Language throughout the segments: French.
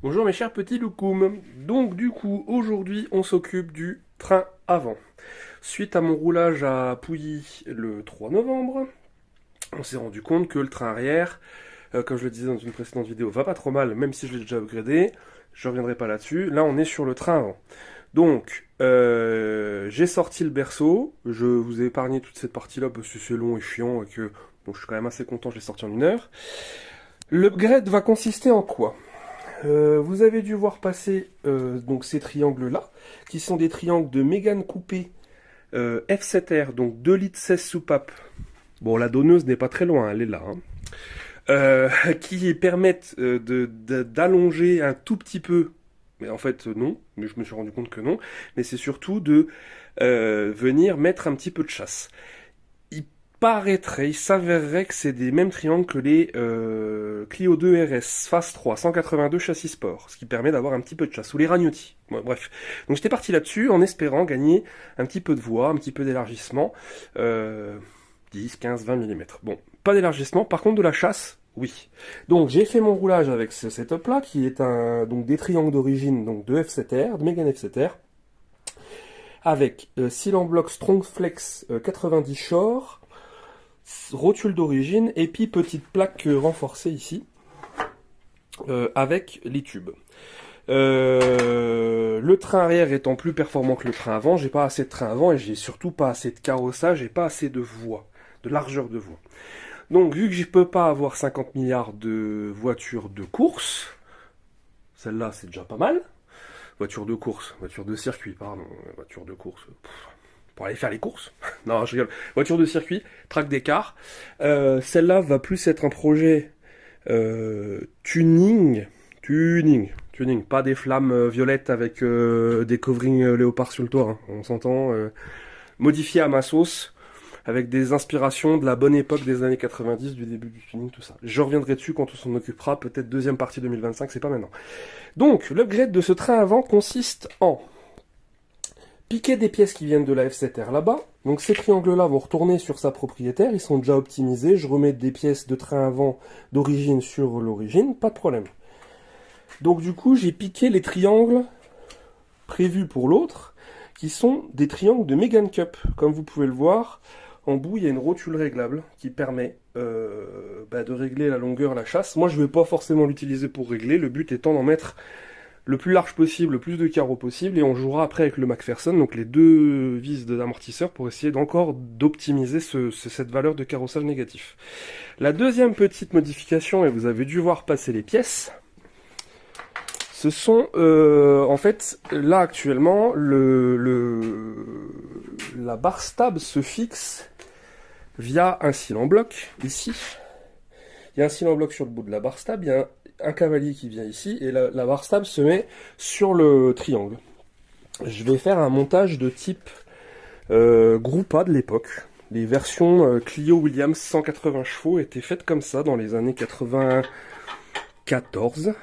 Bonjour mes chers petits loukoums. Donc du coup, aujourd'hui, on s'occupe du train avant. Suite à mon roulage à Pouilly le 3 novembre, on s'est rendu compte que le train arrière, comme je le disais dans une précédente vidéo, va pas trop mal, même si je l'ai déjà upgradé. Je reviendrai pas là-dessus. Là, on est sur le train avant. Donc, j'ai sorti le berceau. Je vous ai épargné toute cette partie-là parce que c'est long et chiant et que bon, je suis quand même assez content, je l'ai sorti en 1 heure. L'upgrade va consister en quoi? Vous avez dû voir passer donc ces triangles-là, qui sont des triangles de Mégane coupé F7R, donc 2 litres 16 soupapes. Bon, la donneuse n'est pas très loin, elle est là. Hein. Qui permettent d'allonger un tout petit peu, mais en fait non, mais je me suis rendu compte que non, mais c'est surtout de venir mettre un petit peu de chasse. Il s'avérerait que c'est des mêmes triangles que les Clio 2 RS Phase 3 182 châssis sport, ce qui permet d'avoir un petit peu de chasse, ou les Ragnotti. Bon, bref, donc j'étais parti là-dessus en espérant gagner un petit peu de voie, un petit peu d'élargissement, 10, 15, 20 mm. Bon, pas d'élargissement, par contre de la chasse, oui. Donc j'ai fait mon roulage avec ce setup-là, qui est donc des triangles d'origine donc de F7R, de Mégane F7R, avec Seal Block Strong Flex 90 Shore, rotule d'origine, et puis petite plaque renforcée ici, avec les tubes. Le train arrière étant plus performant que le train avant, j'ai pas assez de train avant et j'ai surtout pas assez de carrossage et pas assez de voie, de largeur de voie. Donc vu que je peux pas avoir 50 milliards de voitures de course, celle-là c'est déjà pas mal. Voiture de circuit, pardon, voiture de course. Pour aller faire les courses. Non, je rigole. Voiture de circuit, track d'écart. Celle-là va plus être un projet tuning, pas des flammes violettes avec des coverings léopard sur le toit. Hein. On s'entend. Modifié à ma sauce, avec des inspirations de la bonne époque des années 90, du début du tuning, tout ça. Je reviendrai dessus quand on s'en occupera, peut-être deuxième partie 2025, c'est pas maintenant. Donc, l'upgrade de ce train avant consiste en piquer des pièces qui viennent de la F7R là-bas. Donc ces triangles-là vont retourner sur sa propriétaire, ils sont déjà optimisés. Je remets des pièces de train avant d'origine sur l'origine, pas de problème. Donc du coup, j'ai piqué les triangles prévus pour l'autre, qui sont des triangles de Mégane Cup. Comme vous pouvez le voir, en bout, il y a une rotule réglable qui permet de régler la longueur, la chasse. Moi, je ne vais pas forcément l'utiliser pour régler, le but étant d'en mettre le plus large possible, le plus de carreaux possible, et on jouera après avec le McPherson, donc les deux vis d'amortisseur, pour essayer d'optimiser cette valeur de carrossage négatif. La deuxième petite modification, et vous avez dû voir passer les pièces, ce sont en fait là actuellement la barre stable se fixe via un seal en bloc ici. Il y a un seal en bloc sur le bout de la barre stable, il y a un cavalier qui vient ici, et la barre stable se met sur le triangle. Je vais faire un montage de type Groupa de l'époque. Les versions Clio Williams 180 chevaux étaient faites comme ça dans les années 94.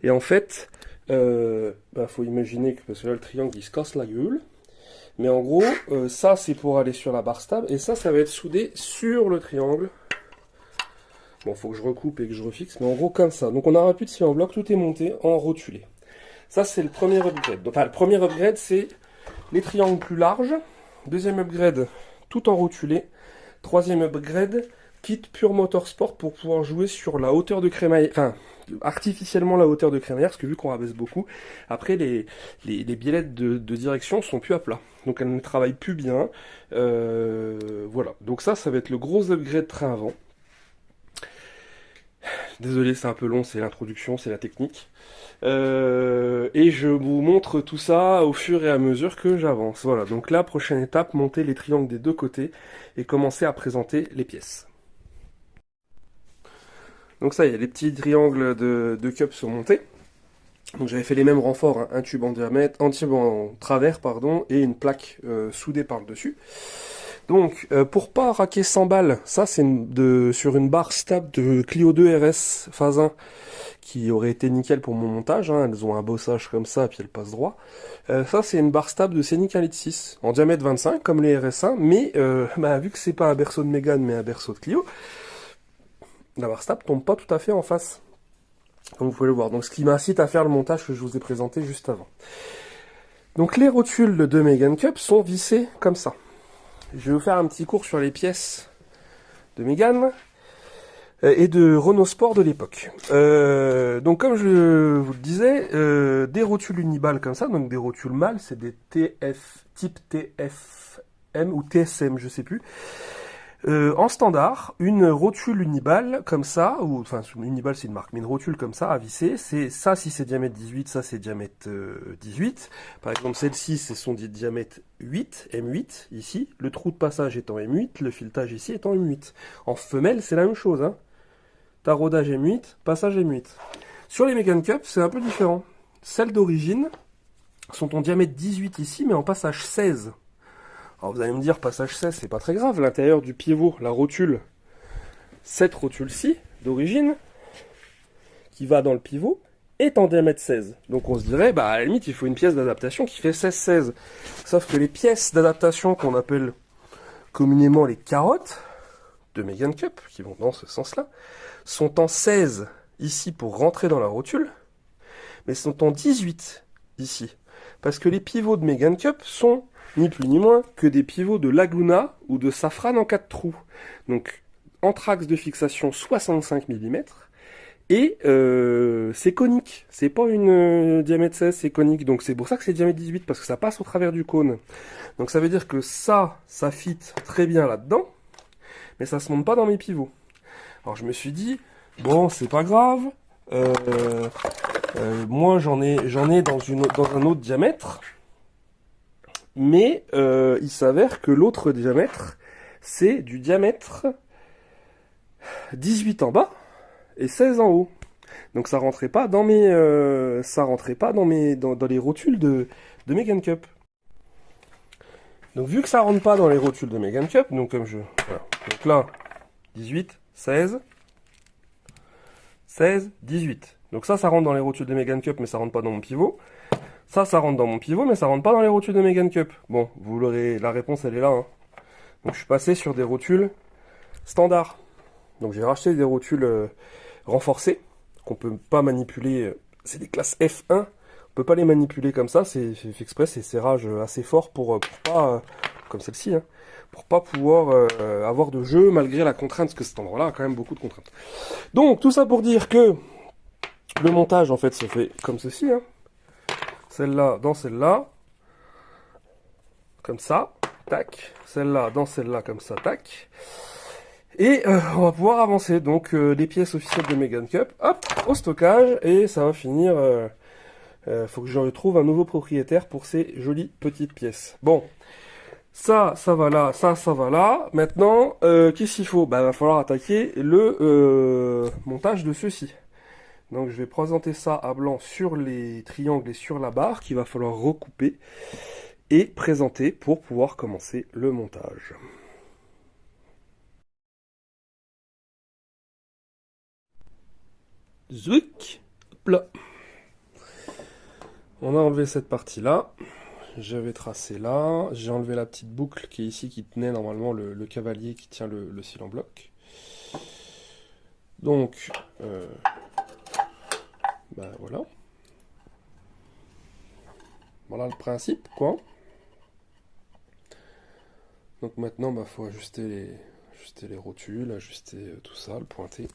Et en fait, faut imaginer que, parce que là le triangle il se casse la gueule, mais en gros, ça c'est pour aller sur la barre stable, et ça va être soudé sur le triangle. Bon, faut que je recoupe et que je refixe, mais en gros comme ça. Donc on n'aura plus de scie en bloc, tout est monté en rotulé. Ça c'est le premier upgrade. Enfin, le premier upgrade c'est les triangles plus larges. Deuxième upgrade, tout en rotulé. Troisième upgrade, kit pure motorsport pour pouvoir jouer sur la hauteur de crémaillère. Enfin, artificiellement la hauteur de crémaillère, parce que vu qu'on rabaisse beaucoup, après les biellettes de direction sont plus à plat. Donc elles ne travaillent plus bien. Voilà. Donc ça va être le gros upgrade train avant. Désolé, c'est un peu long, c'est l'introduction, c'est la technique. Et je vous montre tout ça au fur et à mesure que j'avance. Voilà, donc là, prochaine étape, monter les triangles des deux côtés et commencer à présenter les pièces. Donc ça y est, les petits triangles de cup sont montés. Donc j'avais fait les mêmes renforts, hein, un tube en diamètre, un tube en travers, pardon, et une plaque soudée par le dessus. Donc, pour pas raquer 100 balles, ça c'est sur une barre stable de Clio 2 RS phase 1 qui aurait été nickel pour mon montage. Hein, elles ont un bossage comme ça, puis elles passent droit. Ça c'est une barre stable de Scénic 1,6 litre en diamètre 25 comme les RS1, mais vu que c'est pas un berceau de Mégane mais un berceau de Clio, la barre stable tombe pas tout à fait en face. Comme vous pouvez le voir. Donc ce qui m'incite à faire le montage que je vous ai présenté juste avant. Donc les rotules de Megan Cup sont vissées comme ça. Je vais vous faire un petit cours sur les pièces de Megan et de Renault Sport de l'époque. Donc comme je vous le disais, des rotules unibales comme ça, donc des rotules mâles, c'est des TF, type TFM ou TSM, je sais plus. En standard, une rotule unibale comme ça, ou enfin unibale c'est une marque, mais une rotule comme ça à visser, c'est ça si c'est diamètre 18, ça c'est diamètre 18. Par exemple celle-ci c'est son diamètre 8, M8 ici, le trou de passage étant M8, le filetage ici étant M8. En femelle c'est la même chose, hein. Taraudage M8, passage M8. Sur les Megan Cup c'est un peu différent. Celles d'origine sont en diamètre 18 ici, mais en passage 16. Alors vous allez me dire, passage 16, c'est pas très grave, l'intérieur du pivot, la rotule, cette rotule-ci, d'origine, qui va dans le pivot, est en diamètre 16. Donc on se dirait, bah à la limite, il faut une pièce d'adaptation qui fait 16-16. Sauf que les pièces d'adaptation qu'on appelle communément les carottes de Megan Cup, qui vont dans ce sens-là, sont en 16 ici pour rentrer dans la rotule, mais sont en 18 ici. Parce que les pivots de Megan Cup sont ni plus ni moins que des pivots de Laguna ou de Safran en 4 trous. Donc, anthrax de fixation 65 mm, et c'est conique. C'est pas une diamètre 16, c'est conique. Donc c'est pour ça que c'est diamètre 18, parce que ça passe au travers du cône. Donc ça veut dire que ça fit très bien là-dedans, mais ça se monte pas dans mes pivots. Alors je me suis dit, bon, c'est pas grave, moi j'en ai dans un autre diamètre, mais il s'avère que l'autre diamètre, c'est du diamètre 18 en bas et 16 en haut. Donc ça rentrait pas dans mes, dans les rotules de Megan Cup. Donc vu que ça rentre pas dans les rotules de Megan Cup, donc comme voilà. Donc là, 18, 16, 16, 18. Donc ça rentre dans les rotules de Megan Cup, mais ça rentre pas dans mon pivot. Ça rentre dans mon pivot, mais ça rentre pas dans les rotules de Megan Cup. Bon, vous l'aurez, la réponse elle est là, hein. Donc je suis passé sur des rotules standards. Donc j'ai racheté des rotules renforcées, qu'on peut pas manipuler, c'est des classes F1, on peut pas les manipuler comme ça, c'est fait exprès, c'est serrage assez fort pour pas, comme celle-ci, hein, pour pas pouvoir avoir de jeu malgré la contrainte, parce que cet endroit-là a quand même beaucoup de contraintes. Donc tout ça pour dire que le montage en fait se fait comme ceci, hein. Celle-là dans celle-là, comme ça, tac, celle-là dans celle-là, comme ça, tac. Et on va pouvoir avancer, donc les pièces officielles de Megan Cup, hop, au stockage, et ça va finir, faut que je retrouve un nouveau propriétaire pour ces jolies petites pièces. Bon, ça va là, ça va là. Maintenant, qu'est-ce qu'il faut? Bah, va falloir attaquer le montage de ceci. Donc je vais présenter ça à blanc sur les triangles et sur la barre qu'il va falloir recouper et présenter pour pouvoir commencer le montage. Zuc, hop là. On a enlevé cette partie-là. J'avais tracé là. J'ai enlevé la petite boucle qui est ici, qui tenait normalement le cavalier qui tient le cil en bloc. Donc, bah voilà. Voilà le principe, quoi. Donc maintenant, bah faut ajuster les rotules, ajuster tout ça, le pointer.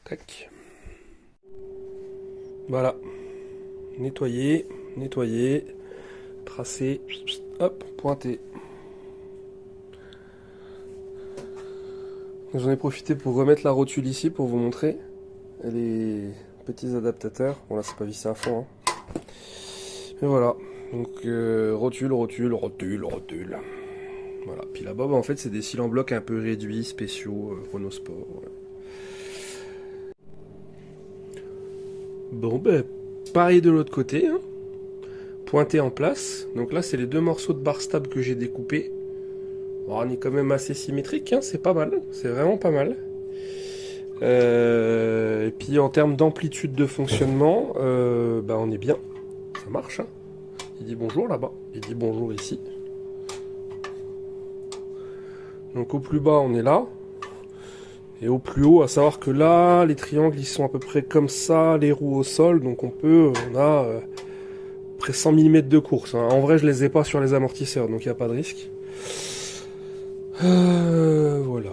Tac. Voilà. Nettoyer, tracer, hop, pointer. J'en ai profité pour remettre la rotule ici pour vous montrer les petits adaptateurs. Bon là c'est pas vissé à fond, hein. Et voilà. Donc rotule. Voilà. Puis là-bas, bah, en fait c'est des cils en bloc un peu réduits, spéciaux, Renault Sport. Voilà. Bon ben pareil de l'autre côté, hein. Pointé en place. Donc là c'est les deux morceaux de barre stable que j'ai découpés. Bon, on est quand même assez symétrique, hein. C'est pas mal, c'est vraiment pas mal. Et puis en termes d'amplitude de fonctionnement, bah on est bien, ça marche, hein. Il dit bonjour là-bas, il dit bonjour ici. Donc au plus bas on est là, Et au plus haut, à savoir que là, les triangles ils sont à peu près comme ça, les roues au sol, donc on a près 100 mm de course. Hein. En vrai, je les ai pas sur les amortisseurs, donc il n'y a pas de risque. Voilà.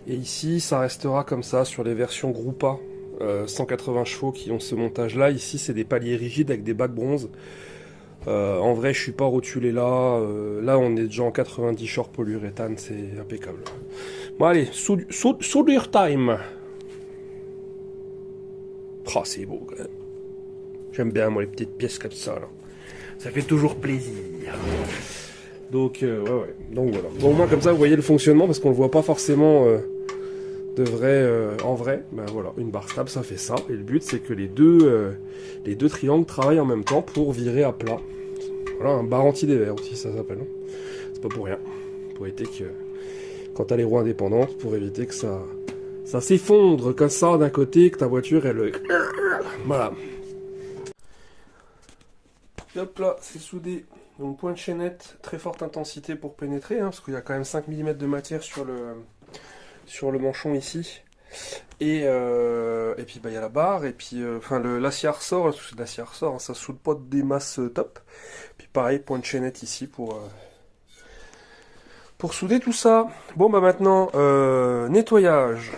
Et ici, ça restera comme ça sur les versions Groupa 180 chevaux qui ont ce montage-là. Ici, c'est des paliers rigides avec des bacs bronze. En vrai, je suis pas rotulé là. Là, on est déjà en 90 short polyuréthane, c'est impeccable. Bon, allez, soudure time. Oh, c'est beau quand même. J'aime bien, moi, les petites pièces comme ça. Là. Ça fait toujours plaisir. Donc, ouais. Donc, voilà. Bon, au moins, comme ça, vous voyez le fonctionnement, parce qu'on le voit pas forcément de vrai, en vrai. Ben voilà, une barre stable, ça fait ça. Et le but, c'est que les deux triangles travaillent en même temps pour virer à plat. Voilà, un bar anti-dévers aussi, ça s'appelle. C'est pas pour rien. Pour éviter que, quand t'as les roues indépendantes, pour éviter que ça s'effondre comme ça d'un côté, que ta voiture, elle... Voilà. Et hop là, c'est soudé. Donc point de chaînette, très forte intensité pour pénétrer, hein, parce qu'il y a quand même 5 mm de matière sur le manchon ici. Et puis bah il y a la barre, et puis enfin l'acier ressort, c'est de l'acier ressort, hein, ça soude pas des masses top. Puis pareil, point de chaînette ici pour souder tout ça. Bon bah maintenant, nettoyage,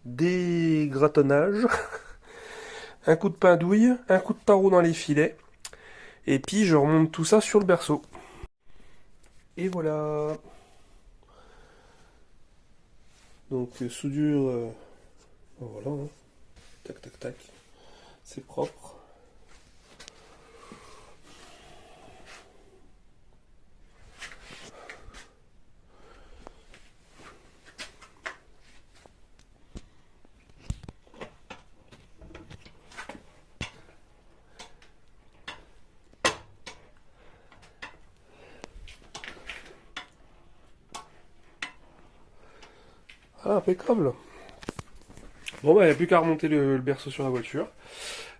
dégratonnage, un coup de pain douille, un coup de tarot dans les filets. Et puis je remonte tout ça sur le berceau. Et voilà. Donc soudure, voilà. Hein. Tac tac tac. C'est propre. Ah, impeccable. Bon bah il n'y a plus qu'à remonter le berceau sur la voiture.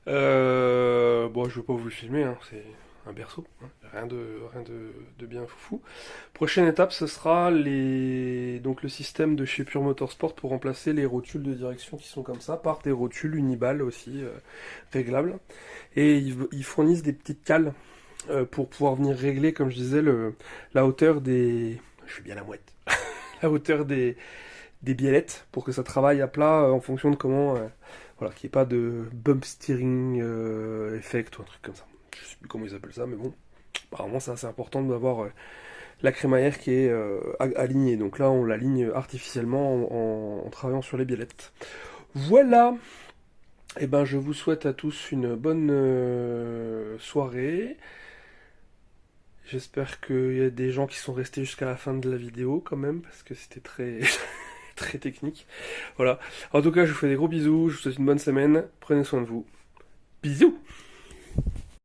Bon, je vais pas vous le filmer, hein, c'est un berceau, hein, rien de bien foufou. Prochaine étape, ce sera donc le système de chez Pure Motorsport pour remplacer les rotules de direction qui sont comme ça par des rotules uniball aussi réglables. Et ils fournissent des petites cales pour pouvoir venir régler, comme je disais, la hauteur des... Je suis bien la mouette. La hauteur des biellettes pour que ça travaille à plat en fonction de comment... voilà, qu'il n'y ait pas de bump steering effect ou un truc comme ça. Je sais plus comment ils appellent ça, mais bon. Apparemment, c'est assez important d'avoir la crémaillère qui est alignée. Donc là, on l'aligne artificiellement en travaillant sur les biellettes. Voilà. Et ben, je vous souhaite à tous une bonne soirée. J'espère qu'il y a des gens qui sont restés jusqu'à la fin de la vidéo quand même, parce que c'était très, très technique. Voilà. En tout cas, je vous fais des gros bisous, je vous souhaite une bonne semaine, prenez soin de vous. Bisous!